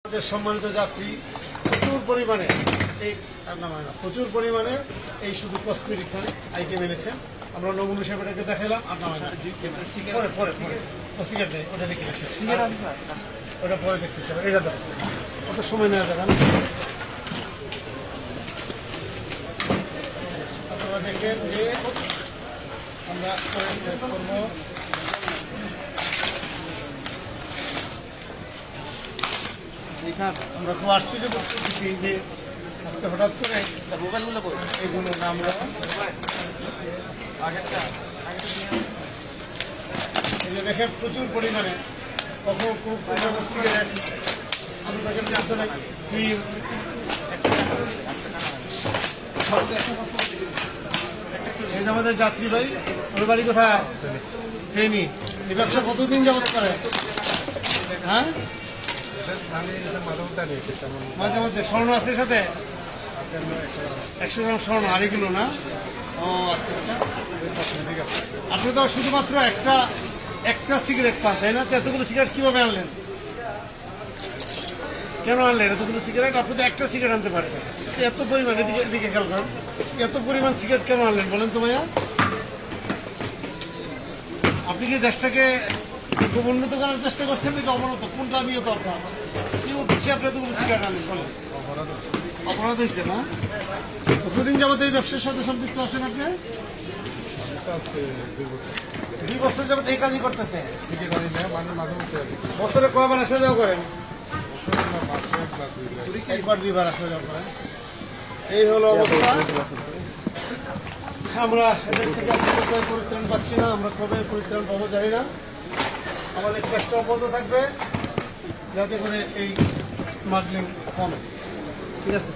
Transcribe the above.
আমাদের সম্মানিত যাত্রী প্রচুর পরিমাণে এই শুধু কসমেটিক্স আইটেম এনেছেন। আমরা নমুনা হিসেবে এটাকে দেখাইলাম। আর নামায় না পরে সিগারেট নেই, ওটা দেখে ওটা পরে দেখতেছি। এটা দেখো, অত সময় নেওয়া যাবে না। আপনারা দেখবেন যে আমরা করবো আমরা খুব আশ্চর্য করতেছি যে আজকে হঠাৎ করে মোবাইলগুলো এগুলো আমরা এই যে দেখেন প্রচুর পরিমাণে কখন খুব সিগারেট ক্রিম এই যে আমাদের যাত্রী ভাই, ওর বাড়ি কোথায়? ট্রেনি। এই ব্যবসা কতদিন যাবত করে? হ্যাঁ, মাঝে মধ্যে স্বর্ণ আছে সাথে 100 গ্রাম স্বর্ণ। আর এগুলো না? ও আচ্ছা আচ্ছা। আপনি তো শুধুমাত্র একটা সিগারেট পান, তাই না? এতগুলো সিগারেট কিভাবে আনলেন? কেন আনলেন এতগুলো সিগারেট? আপনি তো একটা সিগারেট আনতে পারবেন। এত পরিমাণ, এদিকে খেয়াল করেন, এত পরিমাণ সিগারেট কেন আনলেন বলেন তো ভাইয়া? আপনি কি দেশটাকে খুব উন্নত করার চেষ্টা করছেন নাকি অবনত? কোনটা নিয়ে দরকার? কি উদ্দেশ্যে আপনি এতগুলো সিগারেট আনেন বলেন? অপরাধ হয়েছে না? কতদিন যাবত এই ব্যবসার সাথে সম্পৃক্ত আছেন আপনি? 2 বছর যাবত এই কাজই করতেছে। বছরে কয়বার আসা যাওয়া করেন? একবার 2বার আসা যাওয়া করেন। এই হলো অবস্থা। আমরা এদের থেকে পরিত্রাণ পাচ্ছি না। আমরা কবে পরিত্রাণ পাবো জানি না। আমাদের চেষ্টা অব্যাহত থাকবে যাতে করে এই স্মাগলিং কমে। ঠিক আছে।